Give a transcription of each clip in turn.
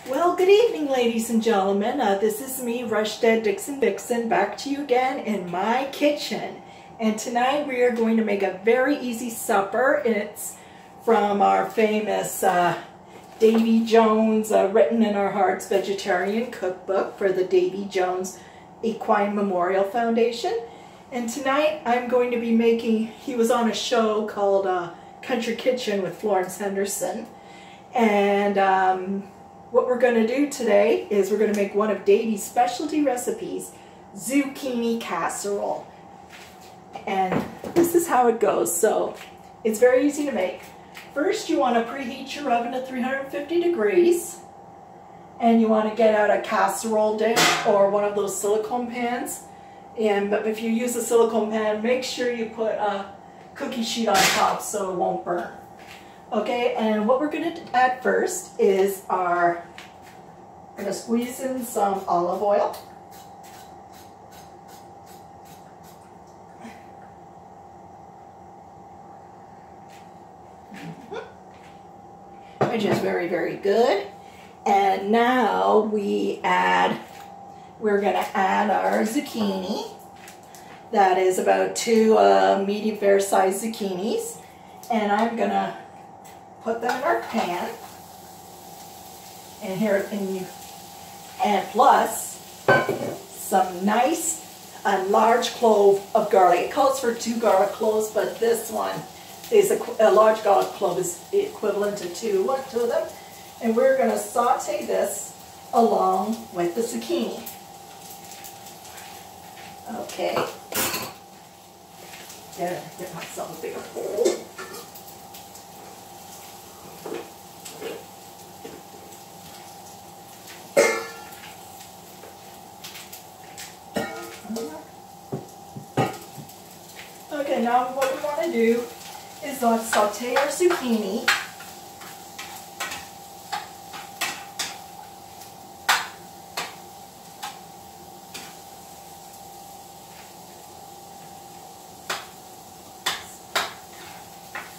Well, good evening, ladies and gentlemen. This is me, Rushdead Dixon Vixen, back to you again in my kitchen. And tonight we are going to make a very easy supper. It's from our famous Davy Jones, Written in Our Hearts vegetarian cookbook for the Davy Jones Equine Memorial Foundation. And tonight I'm going to be making, he was on a show called Country Kitchen with Florence Henderson. And what we're going to do today is we're going to make one of Davy's specialty recipes, zucchini casserole. And this is how it goes. So it's very easy to make. First, you want to preheat your oven to 350 degrees. And you want to get out a casserole dish or one of those silicone pans. But if you use a silicone pan, make sure you put a cookie sheet on top so it won't burn. Okay, and what we're going to add first is we're going to squeeze in some olive oil. Which is very, very good. And now we're going to add our zucchini. That is about 2 medium fair sized zucchinis. And I'm going to put them in our pan, and plus some nice large clove of garlic. It calls for 2 garlic cloves, but this one is a large garlic clove is equivalent to 2 of them. And we're going to saute this along with the zucchini. Okay. Get myself a bigger bowl. Okay, now what we want to do is saute our zucchini.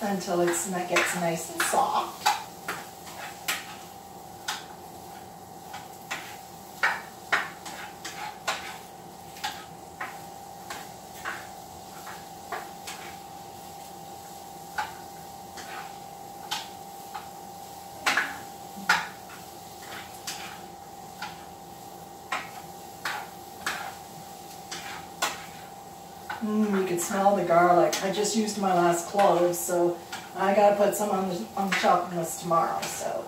Until it gets nice and soft. You can smell the garlic. I just used my last clove, so I gotta put some on the chopping list tomorrow. So,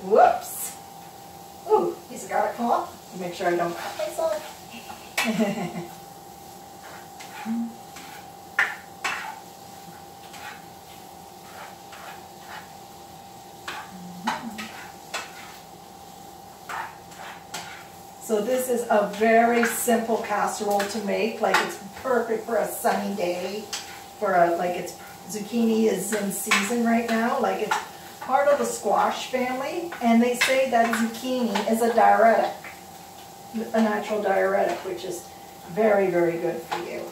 whoops! Ooh, piece of garlic fall off. Make sure I don't cut myself. So this is a very simple casserole to make. Like, it's perfect for a sunny day. It's zucchini is in season right now. Like, it's part of the squash family, and they say that zucchini is a diuretic, a natural diuretic, which is very, very good for you.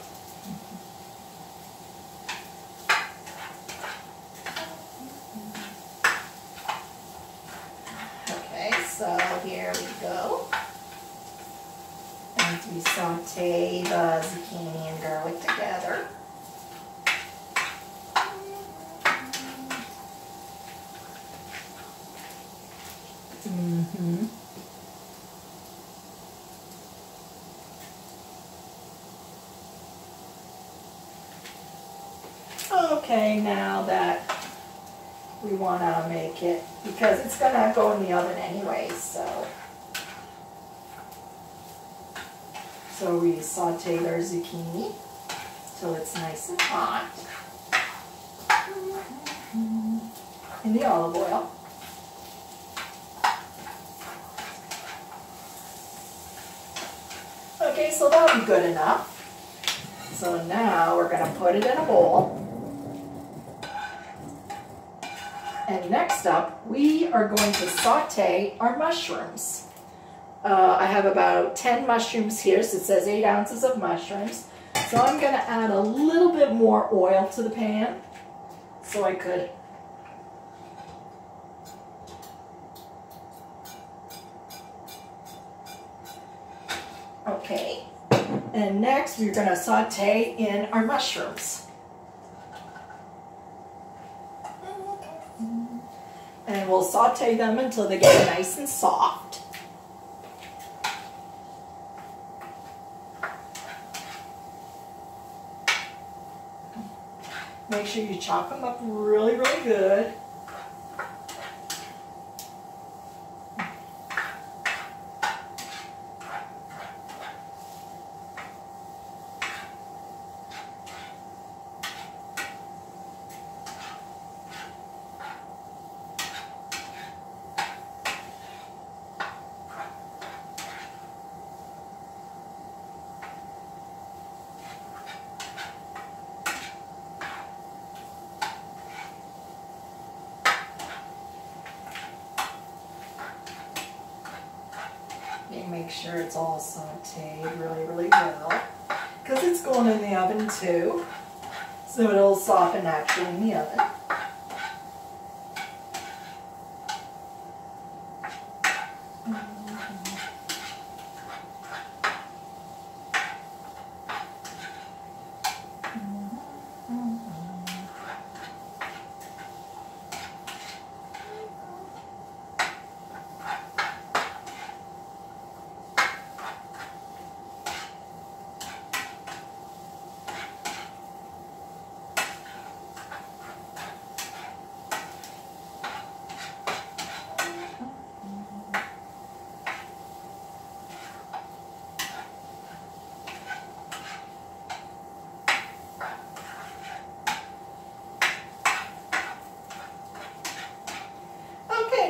Okay, so here we go. We saute the zucchini and garlic together. Okay, now that we want to make it, because it's going to go in the oven anyway, So we saute our zucchini till it's nice and hot in the olive oil. Okay, so that'll be good enough. So now we're going to put it in a bowl. And next up, we are going to saute our mushrooms. I have about 10 mushrooms here, so it says 8 ounces of mushrooms. So I'm going to add a little bit more oil to the pan. so I could. Okay, and next we're going to saute in our mushrooms. And we'll saute them until they get nice and soft. Make sure you chop them up really, really good. Make sure it's all sauteed really, really well, because it's going in the oven too, so it'll soften naturally in the oven.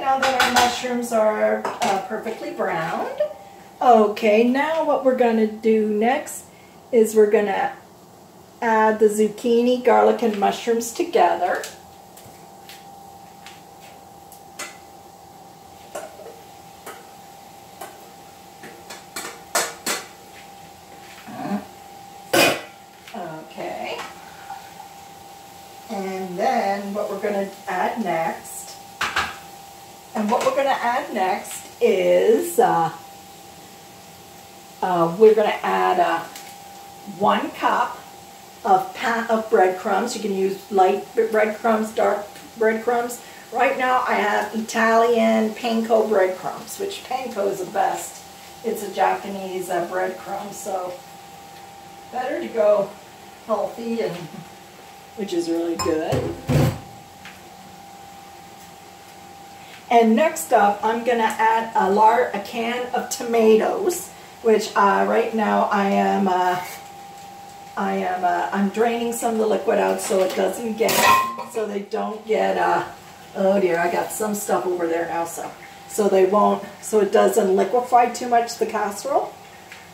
Now that our mushrooms are perfectly browned. Okay, now what we're going to do next is we're going to add the zucchini, garlic, and mushrooms together. Okay. And then what we're going to add next is we're going to add 1 cup of breadcrumbs. You can use light breadcrumbs, dark breadcrumbs. Right now I have Italian panko breadcrumbs, which panko is the best. It's a Japanese breadcrumb, so better to go healthy, and which is really good. And next up, I'm going to add a can of tomatoes, which right now I'm draining some of the liquid out so it doesn't get, so they don't get, oh dear, I got some stuff over there now, so they won't, so it doesn't liquefy too much, the casserole.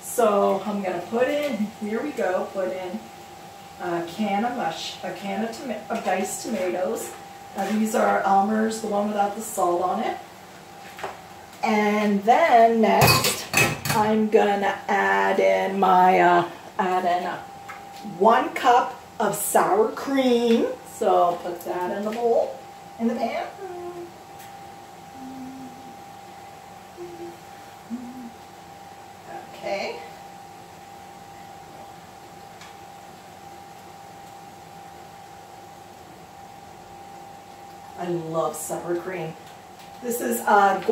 So I'm going to put in, here we go, put in a can of diced tomatoes. These are Almonds, the one without the salt on it. And then next, I'm gonna add in my 1 cup of sour cream. So I'll put that in the bowl, in the pan. Okay. I love sour cream. This is a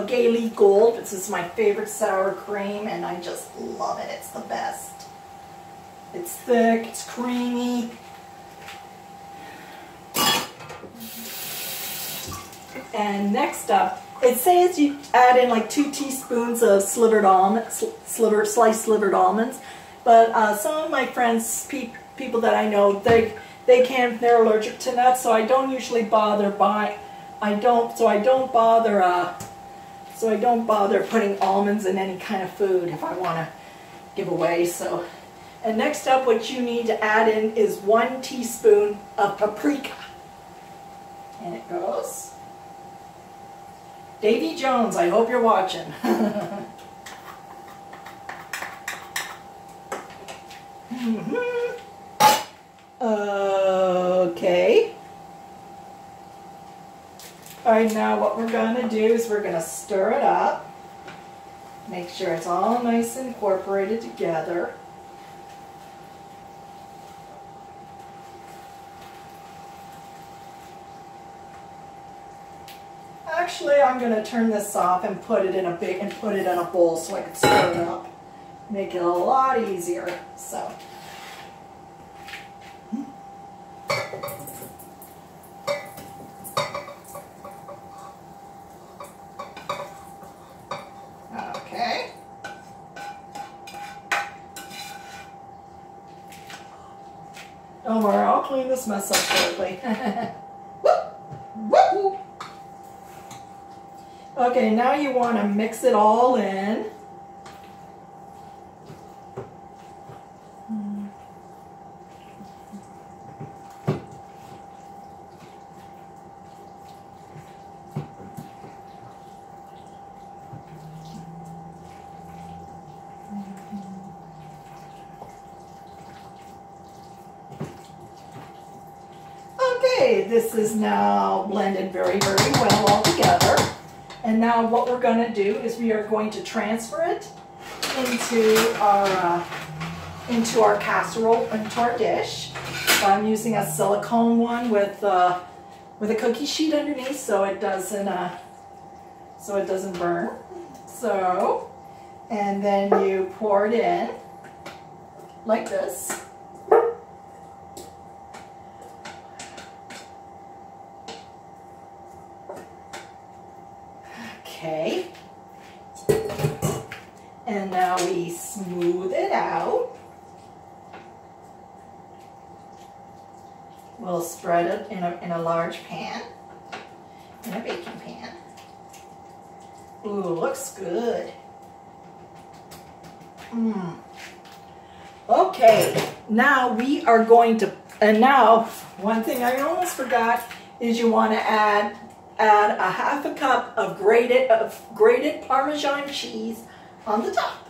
Gailey Gold. This is my favorite sour cream, and I just love it. It's the best. It's thick, it's creamy. And next up, it says you add in like 2 teaspoons of sliced slivered almonds. But some of my friends, people that I know, they're allergic to nuts, so I don't usually bother so I don't bother putting almonds in any kind of food if I want to give away. So, and next up, what you need to add in is 1 teaspoon of paprika, and it goes. Davy Jones, I hope you're watching. Okay. All right, now what we're going to do is we're going to stir it up. Make sure it's all nice and incorporated together. Actually, I'm going to turn this off and put it in a bowl so I can stir it up. Make it a lot easier. So. Okay. Don't worry, I'll clean this mess up shortly. Okay, now you want to mix it all in. Okay, this is now blended very, very well all together. And now what we're going to do is we are going to transfer it into our casserole, into our dish. So I'm using a silicone one with a cookie sheet underneath so it doesn't burn. So, and then you pour it in like this. Okay, and now we smooth it out. We'll spread it in a large pan, in a baking pan. Ooh, looks good. Okay, now we are going to, and now one thing I almost forgot is you want to add a half a cup of grated Parmesan cheese on the top.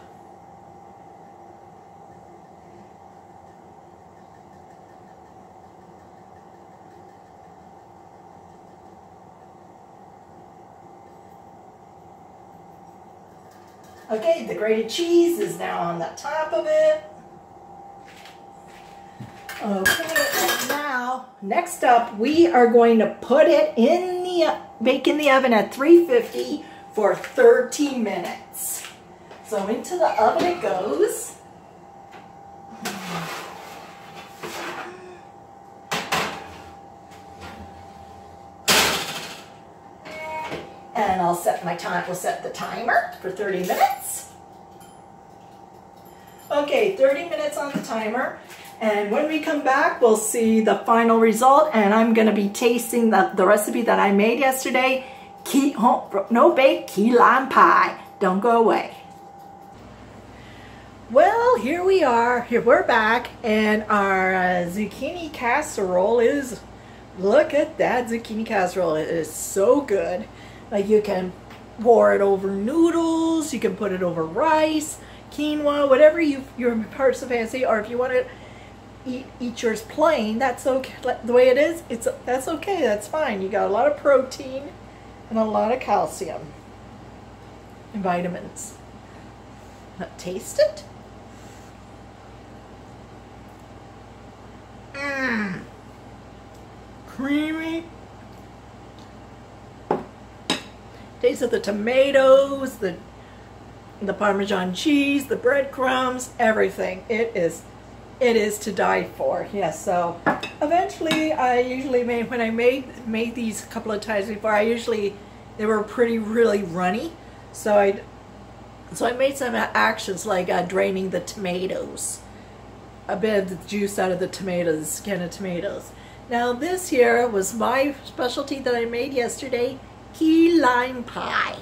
Okay, the grated cheese is now on the top of it. Okay, and now, next up, we are going to put it in bake in the oven at 350 for 30 minutes. So into the oven it goes. And we'll set the timer for 30 minutes. Okay, 30 minutes on the timer. And when we come back, we'll see the final result, and I'm going to be tasting the recipe that I made yesterday, no bake key lime pie. Don't go away. Well, here we are. Here we're back, and our zucchini casserole is, look at that zucchini casserole. It is so good. Like, you can pour it over noodles, you can put it over rice, quinoa, whatever your parts of fancy, or if you want to eat yours plain, that's okay. The way it is, that's okay, that's fine. You got a lot of protein and a lot of calcium and vitamins. Now, taste it. Creamy. Taste of the tomatoes, the Parmesan cheese, the breadcrumbs, everything. It is to die for. Yes, so eventually I usually when I made these a couple of times before, they were really runny. So I made some actions like draining the tomatoes, a bit of the juice out of the tomatoes, the skin of tomatoes. Now this here was my specialty that I made yesterday, key lime pie.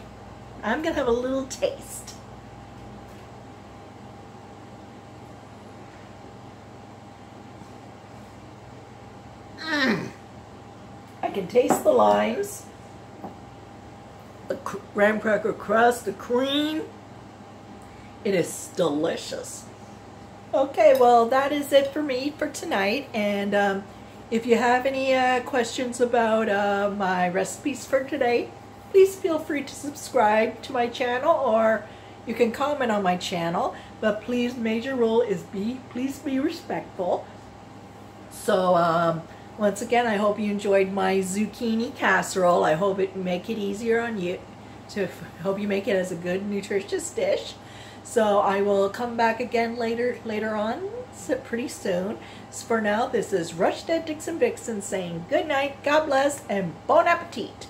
I'm gonna have a little taste. I can taste the limes, the graham cracker crust, the cream. It is delicious. Okay, well, that is it for me for tonight. And If you have any questions about my recipes for today, please feel free to subscribe to my channel, or you can comment on my channel. But please, major rule is please be respectful. So once again, I hope you enjoyed my zucchini casserole. I hope it make it easier on you. Hope you make it as a good, nutritious dish. So I will come back again later on, pretty soon. So for now, this is Rush Dead Dixon Vixen saying good night, God bless, and bon appetit.